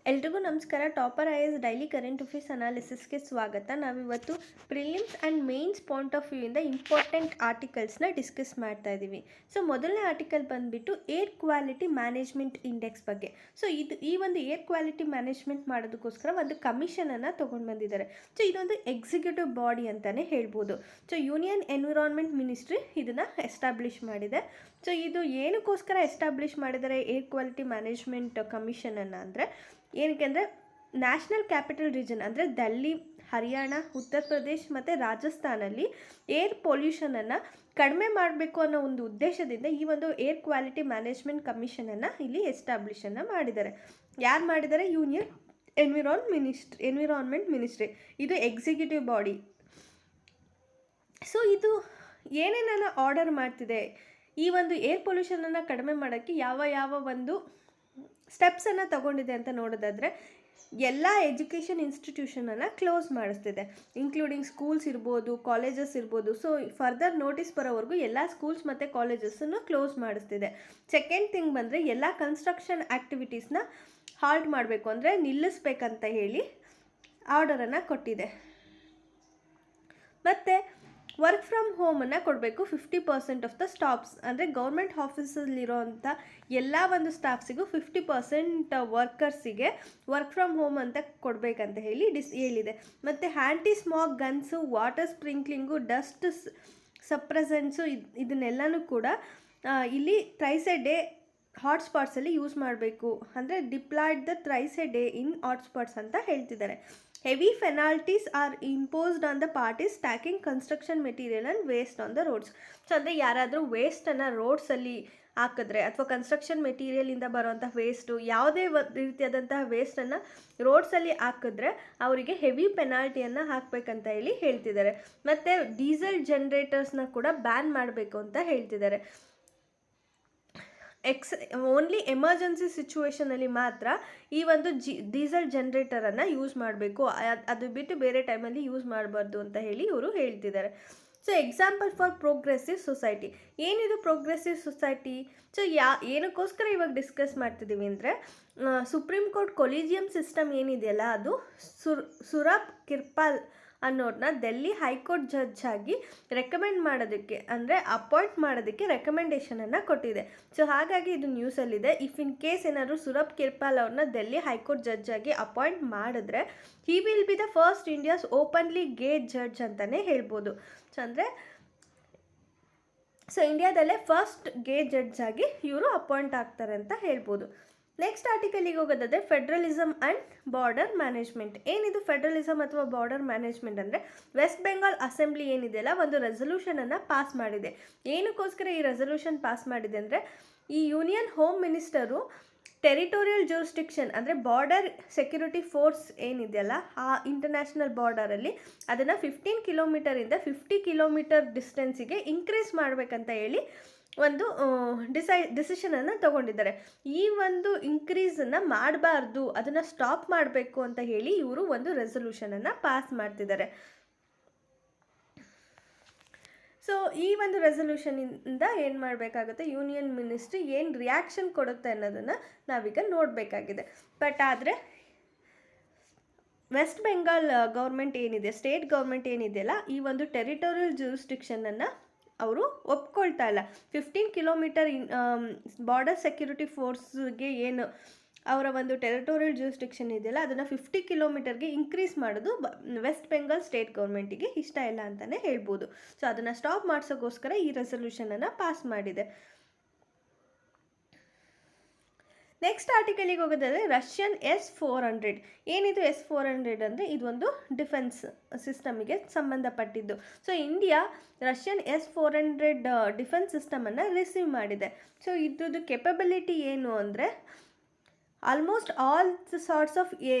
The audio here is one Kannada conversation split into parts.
ಎಲ್ರಿಗೂ ನಮಸ್ಕಾರ. Topper I S daily current affairs ಅನಾಲಿಸಿಸ್ಗೆ ಸ್ವಾಗತ. ನಾವಿವತ್ತು prelims and mains point of ವ್ಯೂಯಿಂದ ಇಂಪಾರ್ಟೆಂಟ್ ಆರ್ಟಿಕಲ್ಸ್ನ ಡಿಸ್ಕಸ್ ಮಾಡ್ತಾ ಇದ್ದೀವಿ. ಸೊ ಮೊದಲನೇ ಆರ್ಟಿಕಲ್ ಬಂದುಬಿಟ್ಟು ಏರ್ ಕ್ವಾಲಿಟಿ ಮ್ಯಾನೇಜ್ಮೆಂಟ್ ಇಂಡೆಕ್ಸ್ ಬಗ್ಗೆ. ಸೊ ಈ ಒಂದು ಏರ್ ಕ್ವಾಲಿಟಿ ಮ್ಯಾನೇಜ್ಮೆಂಟ್ ಮಾಡೋದಕ್ಕೋಸ್ಕರ ಒಂದು ಕಮಿಷನನ್ನು ತೊಗೊಂಡು ಬಂದಿದ್ದಾರೆ. ಸೊ ಇದೊಂದು ಎಕ್ಸಿಕ್ಯೂಟಿವ್ ಬಾಡಿ ಅಂತಲೇ ಹೇಳ್ಬೋದು. ಸೊ ಯೂನಿಯನ್ ಎನ್ವಿರಾನ್ಮೆಂಟ್ ಮಿನಿಸ್ಟ್ರಿ ಇದನ್ನು ಎಸ್ಟಾಬ್ಲಿಷ್ ಮಾಡಿದೆ. ಸೊ ಇದು ಏನಕ್ಕೋಸ್ಕರ ಎಸ್ಟಾಬ್ಲಿಷ್ ಮಾಡಿದ್ದಾರೆ ಏರ್ ಕ್ವಾಲಿಟಿ ಮ್ಯಾನೇಜ್ಮೆಂಟ್ ಕಮಿಷನನ್ನು ಅಂದರೆ ಏನಕ್ಕೆ ಅಂದರೆ ನ್ಯಾಷನಲ್ ಕ್ಯಾಪಿಟಲ್ ರೀಜನ್ ಅಂದರೆ ದಿಲ್ಲಿ, ಹರಿಯಾಣ, ಉತ್ತರ ಪ್ರದೇಶ್ ಮತ್ತು ರಾಜಸ್ಥಾನಲ್ಲಿ ಏರ್ ಪೊಲ್ಯೂಷನನ್ನು ಕಡಿಮೆ ಮಾಡಬೇಕು ಅನ್ನೋ ಒಂದು ಉದ್ದೇಶದಿಂದ ಈ ಒಂದು ಏರ್ ಕ್ವಾಲಿಟಿ ಮ್ಯಾನೇಜ್ಮೆಂಟ್ ಕಮಿಷನನ್ನು ಇಲ್ಲಿ ಎಸ್ಟಾಬ್ಲಿಷನ್ನು ಮಾಡಿದ್ದಾರೆ. ಯಾರು ಮಾಡಿದ್ದಾರೆ? Union environment ministry. ಇದು ಎಕ್ಸಿಕ್ಯೂಟಿವ್ ಬಾಡಿ. ಸೊ ಇದು ಏನೇನನ್ನು ಆರ್ಡರ್ ಮಾಡ್ತಿದೆ, ಈ ಒಂದು ಏರ್ ಪೊಲ್ಯೂಷನನ್ನು ಕಡಿಮೆ ಮಾಡೋಕ್ಕೆ ಯಾವ ಒಂದು ಸ್ಟೆಪ್ಸನ್ನು ತಗೊಂಡಿದೆ ಅಂತ ನೋಡೋದಾದರೆ ಎಲ್ಲ ಎಜುಕೇಷನ್ ಇನ್ಸ್ಟಿಟ್ಯೂಷನನ್ನು ಕ್ಲೋಸ್ ಮಾಡಿಸ್ತಿದೆ, ಇನ್ಕ್ಲೂಡಿಂಗ್ ಸ್ಕೂಲ್ಸ್ ಇರ್ಬೋದು, ಕಾಲೇಜಸ್ ಇರ್ಬೋದು. ಸೊ ಫರ್ದರ್ ನೋಟಿಸ್ ಬರೋವರೆಗೂ ಎಲ್ಲ ಸ್ಕೂಲ್ಸ್ ಮತ್ತು ಕಾಲೇಜಸ್ಸನ್ನು ಕ್ಲೋಸ್ ಮಾಡಿಸ್ತಿದೆ. ಸೆಕೆಂಡ್ ಥಿಂಗ್ ಬಂದರೆ ಎಲ್ಲ ಕನ್ಸ್ಟ್ರಕ್ಷನ್ ಆ್ಯಕ್ಟಿವಿಟೀಸ್ನ ಹಾಲ್ಟ್ ಮಾಡಬೇಕು ಅಂದರೆ ನಿಲ್ಲಿಸ್ಬೇಕಂತ ಹೇಳಿ ಆರ್ಡರನ್ನು ಕೊಟ್ಟಿದೆ. ಮತ್ತು ವರ್ಕ್ ಫ್ರಮ್ ಹೋಮನ್ನು ಕೊಡಬೇಕು 50% ಆಫ್ ದ ಸ್ಟಾಫ್ಸ್, ಅಂದರೆ ಗೌರ್ಮೆಂಟ್ ಆಫೀಸಲ್ಲಿರೋಂಥ ಎಲ್ಲ ಒಂದು ಸ್ಟಾಫ್ಸಿಗೂ 50% ವರ್ಕರ್ಸಿಗೆ ವರ್ಕ್ ಫ್ರಮ್ ಹೋಮ್ ಅಂತ ಕೊಡಬೇಕಂತ ಹೇಳಿ ಹೇಳಿದೆ. ಮತ್ತು anti smog guns, water sprinkling, dust suppressants ಇದನ್ನೆಲ್ಲನೂ ಕೂಡ ಇಲ್ಲಿ ಥ್ರೈಸ್ ಎ ಡೇ ಹಾಟ್ಸ್ಪಾಟ್ಸಲ್ಲಿ ಯೂಸ್ ಮಾಡಬೇಕು, ಅಂದರೆ deployed the thrice a day in hotspots ಅಂತ ಹೇಳ್ತಿದ್ದಾರೆ. Heavy penalties are imposed on the parties stacking construction material and waste on the roads. So ಅಂದರೆ ಯಾರಾದರೂ ವೇಸ್ಟನ್ನು ರೋಡ್ಸಲ್ಲಿ ಹಾಕಿದ್ರೆ ಅಥವಾ ಕನ್ಸ್ಟ್ರಕ್ಷನ್ ಮೆಟೀರಿಯಲಿಂದ ಬರೋವಂಥ ವೇಸ್ಟು, ಯಾವುದೇ ರೀತಿಯಾದಂತಹ ವೇಸ್ಟನ್ನು ರೋಡ್ಸಲ್ಲಿ ಹಾಕಿದ್ರೆ ಅವರಿಗೆ ಹೆವಿ ಪೆನಾಲ್ಟಿಯನ್ನು ಹಾಕಬೇಕಂತ ಹೇಳಿ ಹೇಳ್ತಿದ್ದಾರೆ. ಮತ್ತು ಡೀಸೆಲ್ ಜನ್ರೇಟರ್ಸ್ನ ಕೂಡ ಬ್ಯಾನ್ ಮಾಡಬೇಕು ಅಂತ ಹೇಳ್ತಿದ್ದಾರೆ. ಓನ್ಲಿ ಎಮರ್ಜೆನ್ಸಿ ಸಿಚುವೇಷನಲ್ಲಿ ಮಾತ್ರ ಈ ಒಂದು ಡೀಸೆಲ್ ಜನ್ರೇಟರನ್ನು ಯೂಸ್ ಮಾಡಬೇಕು, ಅದು ಬಿಟ್ಟು ಬೇರೆ ಟೈಮಲ್ಲಿ ಯೂಸ್ ಮಾಡಬಾರ್ದು ಅಂತ ಹೇಳಿ ಇವರು ಹೇಳ್ತಿದ್ದಾರೆ. So example for progressive society. ಏನಿದು ಪ್ರೋಗ್ರೆಸಿವ್ ಸೊಸೈಟಿ? ಸೊ ಏನಕ್ಕೋಸ್ಕರ ಇವಾಗ ಡಿಸ್ಕಸ್ ಮಾಡ್ತಿದ್ದೀವಿ ಅಂದರೆ ಸುಪ್ರೀಂ ಕೋರ್ಟ್ ಕೊಲಿಜಿಯಂ ಸಿಸ್ಟಮ್ ಏನಿದೆಯಲ್ಲ ಅದು ಸುರಭ್ ಕಿರ್ಪಾಲ್ ಅನ್ನೋರನ್ನ ದಿಲ್ಲಿ ಹೈಕೋರ್ಟ್ ಜಡ್ಜ್ ಆಗಿ ರೆಕಮೆಂಡ್ ಮಾಡೋದಕ್ಕೆ, ಅಂದರೆ ಅಪಾಯಿಂಟ್ ಮಾಡೋದಕ್ಕೆ ರೆಕಮೆಂಡೇಷನನ್ನು ಕೊಟ್ಟಿದೆ. ಸೊ ಹಾಗಾಗಿ ಇದು ನ್ಯೂಸಲ್ಲಿದೆ. ಇಫ್ ಇನ್ ಕೇಸ್ ಏನಾದರೂ ಸುರಭ್ ಕಿರ್ಪಾಲ್ ಅವ್ರನ್ನ ದಿಲ್ಲಿ ಹೈಕೋರ್ಟ್ ಜಡ್ಜ್ ಆಗಿ ಅಪಾಯಿಂಟ್ ಮಾಡಿದ್ರೆ he will be the first India's openly gay judge ಅಂತಲೇ ಹೇಳ್ಬೋದು. ಸೊ ಇಂಡಿಯಾದಲ್ಲೇ ಫಸ್ಟ್ ಗೇ ಜಡ್ಜ್ ಆಗಿ ಇವರು ಅಪಾಯಿಂಟ್ ಆಗ್ತಾರೆ ಅಂತ ಹೇಳ್ಬೋದು. ನೆಕ್ಸ್ಟ್ ಆರ್ಟಿಕಲಿಗೆ ಹೋಗೋದಾದರೆ ಫೆಡ್ರಲಿಸಮ್ ಆ್ಯಂಡ್ ಬಾರ್ಡರ್ ಮ್ಯಾನೇಜ್ಮೆಂಟ್. ಏನಿದು ಫೆಡ್ರಲಿಸಮ್ ಅಥವಾ ಬಾರ್ಡರ್ ಮ್ಯಾನೇಜ್ಮೆಂಟ್ ಅಂದರೆ ವೆಸ್ಟ್ ಬೆಂಗಾಲ್ ಅಸೆಂಬ್ಲಿ ಏನಿದೆಯಲ್ಲ ಒಂದು ರೆಸಲ್ಯೂಷನನ್ನು ಪಾಸ್ ಮಾಡಿದೆ. ಏನಕ್ಕೋಸ್ಕರ ಈ ರೆಸಲ್ಯೂಷನ್ ಪಾಸ್ ಮಾಡಿದೆ ಅಂದರೆ ಈ union home minister territorial jurisdiction ಅಂದರೆ ಬಾರ್ಡರ್ ಸೆಕ್ಯೂರಿಟಿ ಫೋರ್ಸ್ ಏನಿದೆಯಲ್ಲ ಆ ಇಂಟರ್ನ್ಯಾಷನಲ್ ಬಾರ್ಡರಲ್ಲಿ ಅದನ್ನು 15 ಕಿಲೋಮೀಟರಿಂದ 50 ಕಿಲೋಮೀಟರ್ ಡಿಸ್ಟೆನ್ಸಿಗೆ ಇನ್ಕ್ರೀಸ್ ಮಾಡಬೇಕಂತ ಹೇಳಿ ಒಂದು ಡಿಸಿಷನನ್ನು ತಗೊಂಡಿದ್ದಾರೆ. ಈ ಒಂದು ಇನ್ಕ್ರೀಸನ್ನು ಮಾಡಬಾರ್ದು, ಅದನ್ನು ಸ್ಟಾಪ್ ಮಾಡಬೇಕು ಅಂತ ಹೇಳಿ ಇವರು ಒಂದು ರೆಸಲ್ಯೂಷನನ್ನು ಪಾಸ್ ಮಾಡ್ತಿದ್ದಾರೆ. ಸೊ ಈ ಒಂದು ರೆಸಲ್ಯೂಷನಿಂದ ಏನು ಮಾಡಬೇಕಾಗುತ್ತೆ, ಯೂನಿಯನ್ ಮಿನಿಸ್ಟ್ರಿ ಏನು ರಿಯಾಕ್ಷನ್ ಕೊಡುತ್ತೆ ಅನ್ನೋದನ್ನು ನಾವೀಗ ನೋಡಬೇಕಾಗಿದೆ. ಬಟ್ ಆದರೆ ವೆಸ್ಟ್ ಬೆಂಗಾಲ್ ಗೌರ್ಮೆಂಟ್ ಏನಿದೆ, ಸ್ಟೇಟ್ ಗೌರ್ಮೆಂಟ್ ಏನಿದೆಯಲ್ಲ ಈ ಒಂದು ಟೆರಿಟೋರಿಯಲ್ ಜೂರಿಸ್ಡಿಕ್ಷನನ್ನು ಅವರು ಒಪ್ಕೊಳ್ತಾ ಇಲ್ಲ. 15 ಕಿಲೋಮೀಟರ್ ಬಾರ್ಡರ್ ಸೆಕ್ಯೂರಿಟಿ ಫೋರ್ಸ್ಗೆ ಏನು ಅವರ ಒಂದು ಟೆರಿಟೋರಿಯಲ್ ಜೂರಿಸ್ಡಿಕ್ಷನ್ ಇದೆಯಲ್ಲ ಅದನ್ನು 50 ಕಿಲೋಮೀಟರ್ಗೆ ಇನ್ಕ್ರೀಸ್ ಮಾಡೋದು ವೆಸ್ಟ್ ಬೆಂಗಾಲ್ ಸ್ಟೇಟ್ ಗೌರ್ಮೆಂಟಿಗೆ ಇಷ್ಟ ಇಲ್ಲ ಅಂತಲೇ ಹೇಳ್ಬೋದು. ಸೊ ಅದನ್ನು ಸ್ಟಾಪ್ ಮಾಡಿಸೋಕ್ಕೋಸ್ಕರ ಈ ರೆಸಲ್ಯೂಷನನ್ನು ಪಾಸ್ ಮಾಡಿದೆ. ನೆಕ್ಸ್ಟ್ ಆರ್ಟಿಕಲಿಗೆ ಹೋಗೋದಾದರೆ ರಷ್ಯನ್ S-400. ಏನಿದು S-400 ಅಂದರೆ ಇದೊಂದು ಡಿಫೆನ್ಸ್ ಸಿಸ್ಟಮಿಗೆ ಸಂಬಂಧಪಟ್ಟಿದ್ದು. So India Russian S-400 defence ಸಿಸ್ಟಮನ್ನು ರಿಸೀವ್ ಮಾಡಿದೆ. ಸೊ ಇದ್ರದ್ದು ಕೆಪಬಿಲಿಟಿ ಏನು ಅಂದರೆ almost all sorts of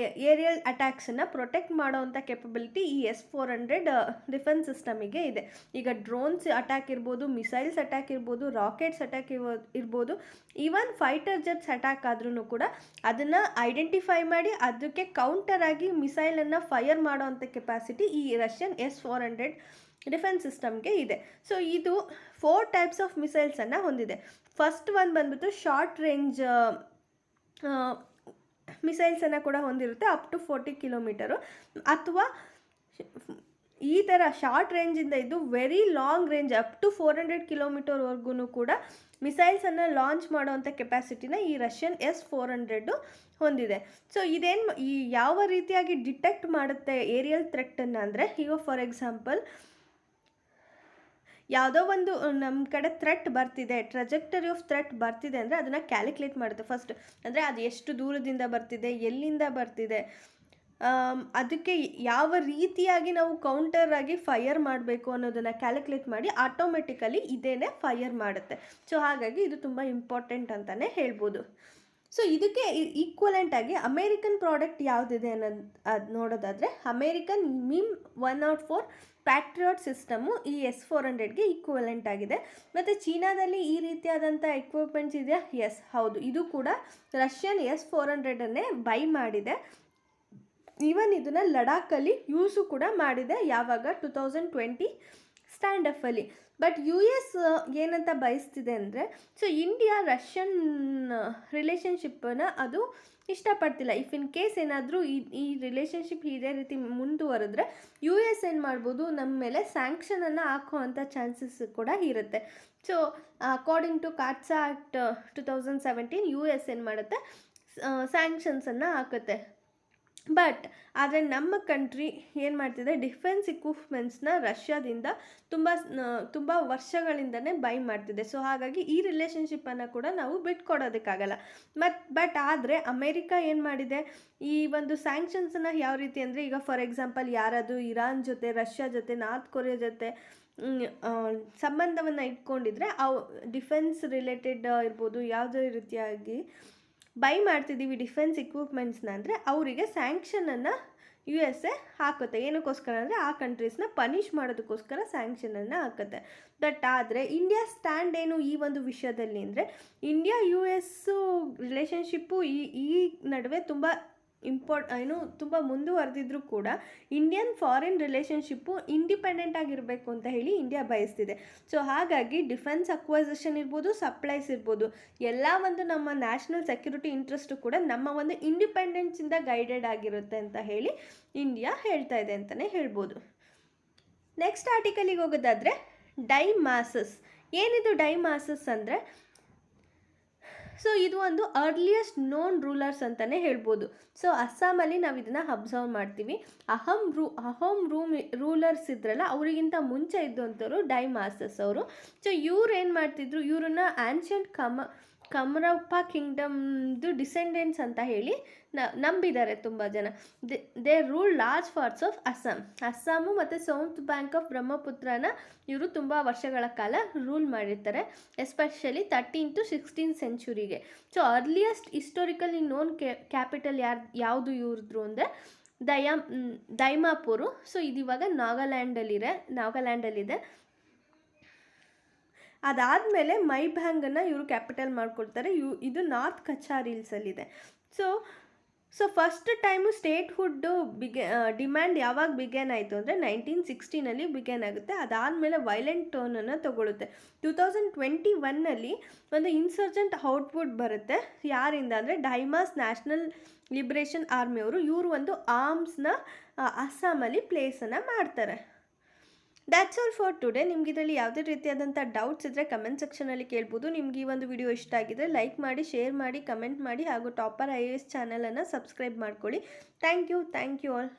aerial ಅಟ್ಯಾಕ್ಸನ್ನು ಪ್ರೊಟೆಕ್ಟ್ ಮಾಡೋವಂಥ ಕೆಪಬಿಲಿಟಿ ಈ S-400 ಡಿಫೆನ್ಸ್ ಸಿಸ್ಟಮಿಗೆ ಇದೆ. ಈಗ ಡ್ರೋನ್ಸ್ ಅಟ್ಯಾಕ್ ಇರ್ಬೋದು, ಮಿಸೈಲ್ಸ್ ಅಟ್ಯಾಕ್ ಇರ್ಬೋದು, ರಾಕೆಟ್ಸ್ ಅಟ್ಯಾಕ್ ಇರ್ಬೋದು, ಈವನ್ ಫೈಟರ್ ಜೆಟ್ಸ್ ಅಟ್ಯಾಕ್ ಆದ್ರೂ ಕೂಡ ಅದನ್ನು ಐಡೆಂಟಿಫೈ ಮಾಡಿ ಅದಕ್ಕೆ ಕೌಂಟರ್ ಆಗಿ ಮಿಸೈಲನ್ನು ಫೈರ್ ಮಾಡೋವಂಥ ಕೆಪಾಸಿಟಿ ಈ ರಷ್ಯನ್ S-400 ಡಿಫೆನ್ಸ್ ಸಿಸ್ಟಮ್ಗೆ ಇದೆ. ಸೊ ಇದು 4 ಟೈಪ್ಸ್ ಆಫ್ ಮಿಸೈಲ್ಸನ್ನು ಹೊಂದಿದೆ. ಫಸ್ಟ್ ಒಂದು ಬಂದ್ಬಿಟ್ಟು ಶಾರ್ಟ್ ರೇಂಜ್ ಮಿಸೈಲ್ಸನ್ನು ಕೂಡ ಹೊಂದಿರುತ್ತೆ ಅಪ್ ಟು 40 ಕಿಲೋಮೀಟರು, ಅಥವಾ ಈ ಥರ ಶಾರ್ಟ್ ರೇಂಜಿಂದ ಇದ್ದು very long range up to 400 ಕಿಲೋಮೀಟರ್ವರೆಗೂ ಕೂಡ ಮಿಸೈಲ್ಸನ್ನು ಲಾಂಚ್ ಮಾಡೋವಂಥ ಕೆಪಾಸಿಟಿನ ಈ ರಷ್ಯನ್ S-400 ಹೊಂದಿದೆ. ಸೊ ಈ ಯಾವ ರೀತಿಯಾಗಿ ಡಿಟೆಕ್ಟ್ ಮಾಡುತ್ತೆ ಏರಿಯಲ್ ಥ್ರೆಟ್ಟನ್ನು ಅಂದರೆ, ಈಗ ಫಾರ್ ಎಕ್ಸಾಂಪಲ್ ಯಾವುದೋ ಒಂದು ನಮ್ಮ ಕಡೆ ಥ್ರೆಟ್ ಬರ್ತಿದೆ, ಟ್ರಜೆಕ್ಟರಿ ಆಫ್ ಥ್ರೆಟ್ ಬರ್ತಿದೆ ಅಂದರೆ ಅದನ್ನು ಕ್ಯಾಲ್ಕುಲೇಟ್ ಮಾಡುತ್ತೆ ಫಸ್ಟ್. ಅಂದರೆ ಅದು ಎಷ್ಟು ದೂರದಿಂದ ಬರ್ತಿದೆ, ಎಲ್ಲಿಂದ ಬರ್ತಿದೆ, ಅದಕ್ಕೆ ಯಾವ ರೀತಿಯಾಗಿ ನಾವು ಕೌಂಟರ್ ಆಗಿ ಫೈರ್ ಮಾಡಬೇಕು ಅನ್ನೋದನ್ನು ಕ್ಯಾಲ್ಕುಲೇಟ್ ಮಾಡಿ ಆಟೋಮೆಟಿಕಲಿ ಇದೇನೆ ಫೈರ್ ಮಾಡುತ್ತೆ. ಸೊ ಹಾಗಾಗಿ ಇದು ತುಂಬ ಇಂಪಾರ್ಟೆಂಟ್ ಅಂತಲೇ ಹೇಳ್ಬೋದು. ಸೊ ಇದಕ್ಕೆ ಈಕ್ವಲೆಂಟ್ ಆಗಿ ಅಮೇರಿಕನ್ ಪ್ರಾಡಕ್ಟ್ ಯಾವುದಿದೆ ಅನ್ನೋದು ಅದು ನೋಡೋದಾದರೆ, ಅಮೇರಿಕನ್ MIM-104 ಪ್ಯಾಟ್ರಿಯಾಟ್ ಸಿಸ್ಟಮು ಈ S-400ಗೆ ಈಕ್ವಲೆಂಟ್ ಆಗಿದೆ. ಮತ್ತು ಚೀನಾದಲ್ಲಿ ಈ ರೀತಿಯಾದಂಥ ಎಕ್ವಿಪ್ಮೆಂಟ್ಸ್ ಇದೆಯಾ? ಎಸ್, ಹೌದು, ಇದು ಕೂಡ ರಷ್ಯನ್ S-400ಅನ್ನೇ ಬೈ ಮಾಡಿದೆ. ಈವನ್ ಇದನ್ನು ಲಡಾಖಲ್ಲಿ ಯೂಸು ಕೂಡ ಮಾಡಿದೆ, ಯಾವಾಗ 2020 ಸ್ಟ್ಯಾಂಡಫಲ್ಲಿ. ಬಟ್ US ಏನಂತ ಬಯಸ್ತಿದೆ ಅಂದರೆ, ಸೊ ಇಂಡಿಯಾ ರಷ್ಯನ್ ರಿಲೇಷನ್ಶಿಪ್ಪನ್ನು ಅದು ಇಷ್ಟಪಡ್ತಿಲ್ಲ. ಇಫ್ ಇನ್ ಕೇಸ್ ಏನಾದರೂ ಈ ರಿಲೇಷನ್ಶಿಪ್ ಇದೇ ರೀತಿ ಮುಂದುವರೆದ್ರೆ US ಏನು ಮಾಡ್ಬೋದು, ನಮ್ಮ ಮೇಲೆ ಸ್ಯಾಂಕ್ಷನನ್ನು ಹಾಕುವಂಥ ಚಾನ್ಸಸ್ ಕೂಡ ಇರುತ್ತೆ. So according to CAATSA act 2017 US ಏನು ಮಾಡುತ್ತೆ, ಸ್ಯಾಂಕ್ಷನ್ಸನ್ನು ಹಾಕುತ್ತೆ. ಬಟ್ ಆದರೆ ನಮ್ಮ ಕಂಟ್ರಿ ಏನು ಮಾಡ್ತಿದೆ, ಡಿಫೆನ್ಸ್ ಇಕ್ವಿಪ್ಮೆಂಟ್ಸ್ನ ರಷ್ಯಾದಿಂದ ತುಂಬ ವರ್ಷಗಳಿಂದನೇ ಬೈ ಮಾಡ್ತಿದೆ. ಸೊ ಹಾಗಾಗಿ ಈ ರಿಲೇಷನ್ಶಿಪ್ಪನ್ನು ಕೂಡ ನಾವು ಬಿಟ್ಕೊಡೋದಕ್ಕಾಗಲ್ಲ. ಬಟ್ ಆದರೆ ಅಮೇರಿಕಾ ಏನು ಮಾಡಿದೆ, ಈ ಒಂದು ಸ್ಯಾಂಕ್ಷನ್ಸನ್ನು ಯಾವ ರೀತಿ ಅಂದರೆ, ಈಗ ಫಾರ್ ಎಕ್ಸಾಂಪಲ್ ಯಾರಾದರೂ ಇರಾನ್ ಜೊತೆ, ರಷ್ಯಾ ಜೊತೆ, ನಾರ್ತ್ ಕೊರಿಯಾ ಜೊತೆ ಸಂಬಂಧವನ್ನು ಇಟ್ಕೊಂಡಿದ್ರೆ, ಅವು ಡಿಫೆನ್ಸ್ ರಿಲೇಟೆಡ್ ಇರ್ಬೋದು, ಯಾವುದೇ ರೀತಿಯಾಗಿ ಬೈ ಮಾಡ್ತಿದ್ದೀವಿ ಡಿಫೆನ್ಸ್ ಇಕ್ವಿಪ್ಮೆಂಟ್ಸ್ನ ಅಂದರೆ ಅವರಿಗೆ ಸ್ಯಾಂಕ್ಷನನ್ನು USA ಹಾಕುತ್ತೆ. ಏನಕ್ಕೋಸ್ಕರ ಅಂದರೆ ಆ ಕಂಟ್ರೀಸ್ನ ಪನಿಷ್ ಮಾಡೋದಕ್ಕೋಸ್ಕರ ಸ್ಯಾಂಕ್ಷನನ್ನು ಹಾಕುತ್ತೆ. ಬಟ್ ಆದರೆ ಇಂಡಿಯಾ ಸ್ಟ್ಯಾಂಡ್ ಏನು ಈ ಒಂದು ವಿಷಯದಲ್ಲಿ ಅಂದರೆ, ಇಂಡಿಯಾ US ರಿಲೇಷನ್ಶಿಪ್ಪು ಈ ನಡುವೆ ತುಂಬ ತುಂಬ ಮುಂದುವರೆದಿದ್ರೂ ಕೂಡ ಇಂಡಿಯನ್ ಫಾರಿನ್ ರಿಲೇಷನ್ಶಿಪ್ಪು ಇಂಡಿಪೆಂಡೆಂಟ್ ಆಗಿರಬೇಕು ಅಂತ ಹೇಳಿ ಇಂಡಿಯಾ ಬಯಸ್ತಿದೆ. ಸೊ ಹಾಗಾಗಿ ಡಿಫೆನ್ಸ್ ಅಕ್ವೈಸೇಷನ್ ಇರ್ಬೋದು, ಸಪ್ಲೈಸ್ ಇರ್ಬೋದು, ಎಲ್ಲ ಒಂದು ನಮ್ಮ ನ್ಯಾಷನಲ್ ಸೆಕ್ಯೂರಿಟಿ ಇಂಟ್ರೆಸ್ಟು ಕೂಡ ನಮ್ಮ ಒಂದು ಇಂಡಿಪೆಂಡೆನ್ಸಿಂದ ಗೈಡೆಡ್ ಆಗಿರುತ್ತೆ ಅಂತ ಹೇಳಿ ಇಂಡಿಯಾ ಹೇಳ್ತಾ ಇದೆ ಅಂತಲೇ ಹೇಳ್ಬೋದು. ನೆಕ್ಸ್ಟ್ ಆರ್ಟಿಕಲಿಗೆ ಹೋಗೋದಾದರೆ, ಡೈಮಾಸಸ್. ಏನಿದು ಡೈಮಾಸಸ್ ಅಂದರೆ, ಸೊ ಇದು ಒಂದು ಅರ್ಲಿಯೆಸ್ಟ್ ನೋನ್ ರೂಲರ್ಸ್ ಅಂತಲೇ ಹೇಳ್ಬೋದು. ಸೊ ಅಸ್ಸಾಮಲ್ಲಿ ನಾವು ಇದನ್ನು ಅಬ್ಸರ್ವ್ ಮಾಡ್ತೀವಿ. ಅಹೋಮ್ ರೂಲರ್ಸ್ ಇದ್ರಲ್ಲ, ಅವರಿಗಿಂತ ಮುಂಚೆ ಇದ್ದಂಥವ್ರು ಡೈಮಾಸಸ್ ಅವರು. ಸೊ ಇವ್ರು ಏನು ಮಾಡ್ತಿದ್ರು, ಇವ್ರನ್ನ ಆನ್ಷಿಯಂಟ್ ಕಮರಪ್ಪ ಕಿಂಗ್ಡಮ್ದು ಡಿಸೆಂಡೆಂಟ್ಸ್ ಅಂತ ಹೇಳಿ ನಂಬಿದ್ದಾರೆ ತುಂಬ ಜನ. They rule large parts of Assam ಮತ್ತು ಸೌತ್ ಬ್ಯಾಂಕ್ ಆಫ್ ಬ್ರಹ್ಮಪುತ್ರನ ಇವರು ತುಂಬ ವರ್ಷಗಳ ಕಾಲ ರೂಲ್ ಮಾಡಿರ್ತಾರೆ, ಎಸ್ಪೆಷಲಿ 13th to 16th ಸೆಂಚುರಿಗೆ. So earliest historically known capital ಯಾವುದು ಇವ್ರದ್ದು ಅಂದರೆ ದೈಮಾಪುರು. ಸೊ ಇದು ಇವಾಗ ನಾಗಾಲ್ಯಾಂಡಲ್ಲಿದೆ. ಅದಾದಮೇಲೆ ಮೈಭಾಂಗನ್ನು ಇವರು ಕ್ಯಾಪಿಟಲ್ ಮಾಡ್ಕೊಳ್ತಾರೆ. ಇದು ನಾರ್ತ್ ಕಚಾರ್ ಹಿಲ್ಸಲ್ಲಿದೆ. So first time statehood demand ಯಾವಾಗ ಬಿಗ್ಯಾನ್ ಆಯಿತು ಅಂದರೆ 1960ನಲ್ಲಿ ಬಿಗ್ಯಾನ್ ಆಗುತ್ತೆ. ಅದಾದಮೇಲೆ ವೈಲೆಂಟ್ ಟರ್ನನ್ನು ತಗೊಳುತ್ತೆ. 2021ನಲ್ಲಿ ಒಂದು ಇನ್ಸರ್ಜೆಂಟ್ ಔಟ್ಪುಟ್ ಬರುತ್ತೆ. ಯಾರಿಂದ ಅಂದರೆ ಡೈಮಾಸ್ ನ್ಯಾಷನಲ್ ಲಿಬ್ರೇಷನ್ ಆರ್ಮಿಯವರು. ಇವರು ಒಂದು ಆರ್ಮ್ಸ್ನ ಅಸ್ಸಾಮಲ್ಲಿ ಪ್ಲೇಸನ್ನು ಮಾಡ್ತಾರೆ. That's all for today. ನಿಮ್ಗೆ ಇದರಲ್ಲಿ ಯಾವುದೇ ರೀತಿಯಾದಂಥ ಡೌಟ್ಸ್ ಇದ್ದರೆ ಕಮೆಂಟ್ ಸೆಕ್ಷನಲ್ಲಿ ಕೇಳ್ಬೋದು. ನಿಮ್ಗೆ ಈ ಒಂದು ವಿಡಿಯೋ ಇಷ್ಟ ಆಗಿದ್ರೆ ಲೈಕ್ ಮಾಡಿ, ಶೇರ್ ಮಾಡಿ, ಕಮೆಂಟ್ ಮಾಡಿ, ಹಾಗೂ ಟಾಪರ್ IAS ಚಾನಲನ್ನು ಸಬ್ಸ್ಕ್ರೈಬ್ ಮಾಡ್ಕೊಳ್ಳಿ. Thank you all.